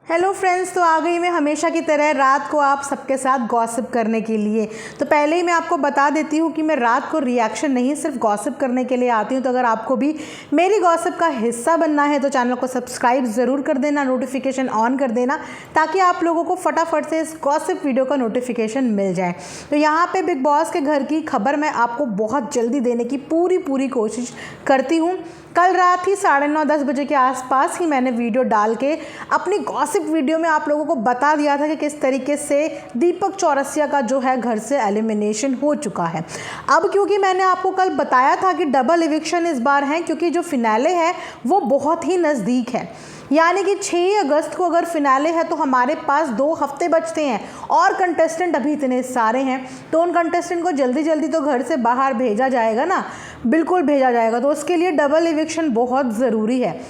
Hello friends, तो आ गई मैं हमेशा की तरह रात को आप सबके साथ गॉसिप करने के लिए। तो पहले ही मैं आपको बता देती हूँ कि मैं रात को रिएक्शन नहीं सिर्फ गॉसिप करने के लिए आती हूँ। तो अगर आपको भी मेरी गॉसिप का हिस्सा बनना है तो चैनल को सब्सक्राइब ज़रूर कर देना, नोटिफिकेशन ऑन कर देना, ताकि आप लोगों को फटाफट से इस गॉसिप वीडियो का नोटिफिकेशन मिल जाए। तो यहाँ पर बिग बॉस के घर की खबर मैं आपको बहुत जल्दी देने की पूरी कोशिश करती हूँ। कल रात ही 9:30-10 बजे के आसपास ही मैंने वीडियो डाल के अपनी गॉसिप वीडियो में आप लोगों को बता दिया था कि किस तरीके से दीपक चौरसिया का जो है घर से एलिमिनेशन हो चुका है। अब क्योंकि मैंने आपको कल बताया था कि डबल इविक्शन इस बार है, क्योंकि जो फिनाले है वो बहुत ही नज़दीक है, यानी कि 6 अगस्त को अगर फिनाले है तो हमारे पास 2 हफ्ते बचते हैं और कंटेस्टेंट अभी इतने सारे हैं, तो उन कंटेस्टेंट को जल्दी तो घर से बाहर भेजा जाएगा ना, बिल्कुल भेजा जाएगा। तो उसके लिए डबल इविक्शन बहुत ज़रूरी है।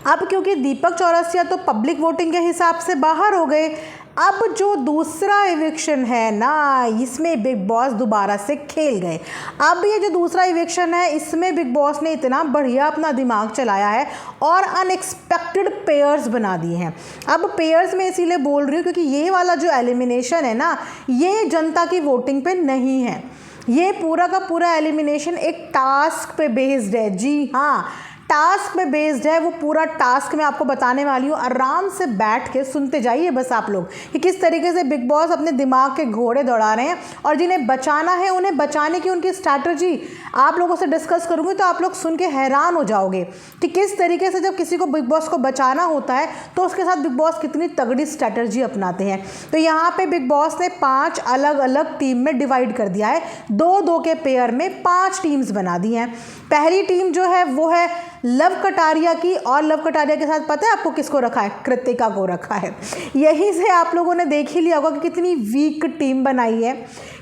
अब क्योंकि दीपक चौरसिया तो पब्लिक वोटिंग के हिसाब से बाहर हो गए, अब जो दूसरा इविक्शन है ना, इसमें बिग बॉस दोबारा से खेल गए। अब ये जो दूसरा इविक्शन है इसमें बिग बॉस ने इतना बढ़िया अपना दिमाग चलाया है और अनएक्सपेक्टेड पेयर्स बना दिए हैं। अब पेयर्स में इसीलिए बोल रही हूँ क्योंकि ये वाला जो एलिमिनेशन है ना, ये जनता की वोटिंग पे नहीं है। ये पूरा का पूरा एलिमिनेशन एक टास्क पे बेस्ड है। जी हाँ, टास्क पे बेस्ड है। वो पूरा टास्क मैं आपको बताने वाली हूँ, आराम से बैठ के सुनते जाइए बस आप लोग कि किस तरीके से बिग बॉस अपने दिमाग के घोड़े दौड़ा रहे हैं और जिन्हें बचाना है उन्हें बचाने की उनकी स्ट्रैटेजी आप लोगों से डिस्कस करूँगी। तो आप लोग सुन के हैरान हो जाओगे कि किस तरीके से जब किसी को बिग बॉस को बचाना होता है तो उसके साथ बिग बॉस कितनी तगड़ी स्ट्रैटेजी अपनाते हैं। तो यहाँ पर बिग बॉस ने 5 अलग अलग टीम में डिवाइड कर दिया है। 2-2 के पेयर में 5 टीम्स बना दी हैं। पहली टीम जो है वो है लव कटारिया की, और लव कटारिया के साथ पता है आपको किसको रखा है? कृतिका को रखा है। यहीं से आप लोगों ने देख ही लिया होगा कि कितनी वीक टीम बनाई है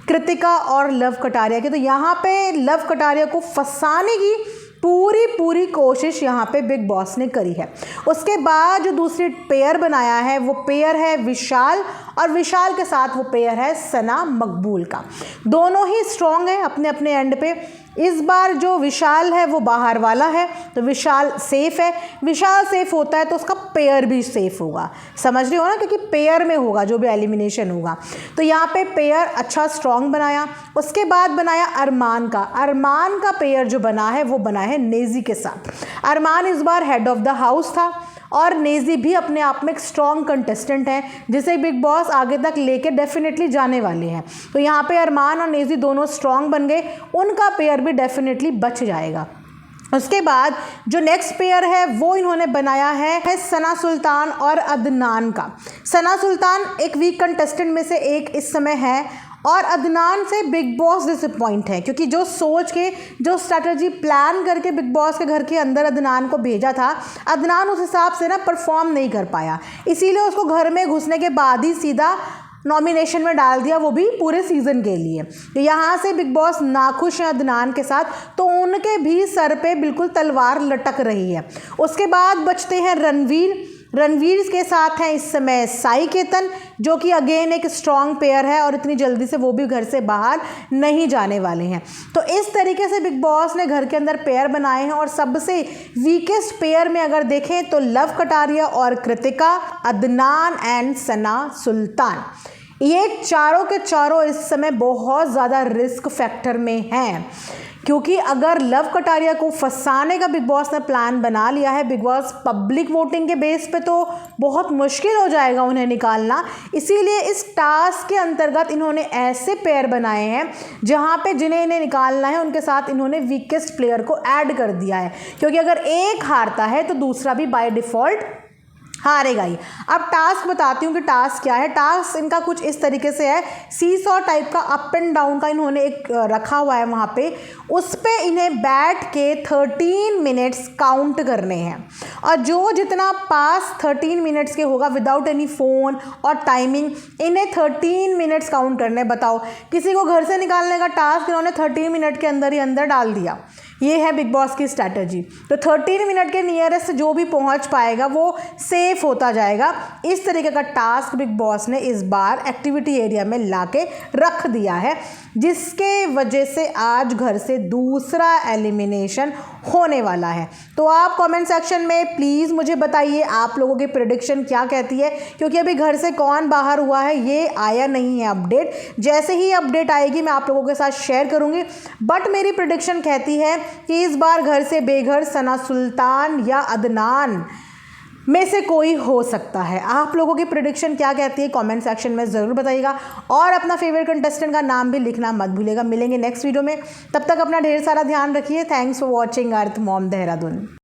कृतिका और लव कटारिया की। तो यहाँ पे लव कटारिया को फंसाने की पूरी कोशिश यहाँ पे बिग बॉस ने करी है। उसके बाद जो दूसरी पेयर बनाया है वो पेयर है विशाल, और विशाल के साथ वो पेयर है सना मकबूल का। दोनों ही स्ट्रॉन्ग है अपने अपने एंड पे। इस बार जो विशाल है वो बाहर वाला है, तो विशाल सेफ है। विशाल सेफ होता है तो उसका पेयर भी सेफ होगा, समझ रहे हो ना, क्योंकि पेयर में होगा जो भी एलिमिनेशन होगा। तो यहाँ पे पेयर अच्छा स्ट्रॉन्ग बनाया। उसके बाद बनाया अरमान का। अरमान का पेयर जो बना है वो बना है नेजी के साथ। अरमान इस बार हेड ऑफ द हाउस था और नेजी भी अपने आप में एक स्ट्रॉन्ग कंटेस्टेंट है जिसे बिग बॉस आगे तक लेके डेफिनेटली जाने वाले हैं। तो यहाँ पे अरमान और नेजी दोनों स्ट्रॉन्ग बन गए, उनका पेयर भी डेफिनेटली बच जाएगा। उसके बाद जो नेक्स्ट पेयर है वो इन्होंने बनाया है सना सुल्तान और अदनान का। सना सुल्तान एक वीक कंटेस्टेंट में से एक इस समय है और अदनान से बिग बॉस डिसअपॉइंट है, क्योंकि जो सोच के जो स्ट्रैटेजी प्लान करके बिग बॉस के घर के अंदर अदनान को भेजा था, अदनान उस हिसाब से ना परफॉर्म नहीं कर पाया, इसीलिए उसको घर में घुसने के बाद ही सीधा नॉमिनेशन में डाल दिया, वो भी पूरे सीज़न के लिए। तो यहाँ से बिग बॉस नाखुश हैं अदनान के साथ, तो उनके भी सर पे बिल्कुल तलवार लटक रही है। उसके बाद बचते हैं रणवीर के साथ हैं इस समय साई केतन, जो कि अगेन एक स्ट्रॉन्ग पेयर है और इतनी जल्दी से वो भी घर से बाहर नहीं जाने वाले हैं। तो इस तरीके से बिग बॉस ने घर के अंदर पेयर बनाए हैं और सबसे वीकेस्ट पेयर में अगर देखें तो लव कटारिया और कृतिका, अदनान एंड सना सुल्तान, ये चारों के चारों इस समय बहुत ज़्यादा रिस्क फैक्टर में हैं, क्योंकि अगर लव कटारिया को फंसाने का बिग बॉस ने प्लान बना लिया है बिग बॉस पब्लिक वोटिंग के बेस पे, तो बहुत मुश्किल हो जाएगा उन्हें निकालना। इसीलिए इस टास्क के अंतर्गत इन्होंने ऐसे पेयर बनाए हैं जहां पे जिन्हें इन्हें निकालना है उनके साथ इन्होंने वीकेस्ट प्लेयर को ऐड कर दिया है, क्योंकि अगर एक हारता है तो दूसरा भी बाय डिफ़ॉल्ट हारेगा ही। अब टास्क बताती हूँ कि टास्क क्या है। टास्क इनका कुछ इस तरीके से है, सीसॉ टाइप का अप एंड डाउन का इन्होंने एक रखा हुआ है वहाँ पे, उस पे इन्हें बैठ के 13 मिनट्स काउंट करने हैं और जो जितना पास 13 मिनट्स के होगा विदाउट एनी फ़ोन और टाइमिंग, इन्हें 13 मिनट्स काउंट करने। बताओ, किसी को घर से निकालने का टास्क इन्होंने 13 मिनट के अंदर ही अंदर डाल दिया। ये है बिग बॉस की स्ट्रैटेजी। तो 13 मिनट के नियरेस्ट जो भी पहुंच पाएगा वो सेफ होता जाएगा। इस तरीके का टास्क बिग बॉस ने इस बार एक्टिविटी एरिया में लाके रख दिया है, जिसके वजह से आज घर से दूसरा एलिमिनेशन होने वाला है। तो आप कमेंट सेक्शन में प्लीज़ मुझे बताइए आप लोगों की प्रेडिक्शन क्या कहती है, क्योंकि अभी घर से कौन बाहर हुआ है ये आया नहीं है अपडेट। जैसे ही अपडेट आएगी मैं आप लोगों के साथ शेयर करूंगी। बट मेरी प्रेडिक्शन कहती है कि इस बार घर से बेघर सना सुल्तान या अदनान में से कोई हो सकता है। आप लोगों की प्रेडिक्शन क्या कहती है कमेंट सेक्शन में ज़रूर बताइएगा, और अपना फेवरेट कंटेस्टेंट का नाम भी लिखना मत भूलिएगा। मिलेंगे नेक्स्ट वीडियो में, तब तक अपना ढेर सारा ध्यान रखिए। Thanks for watching earth mom Dehradun.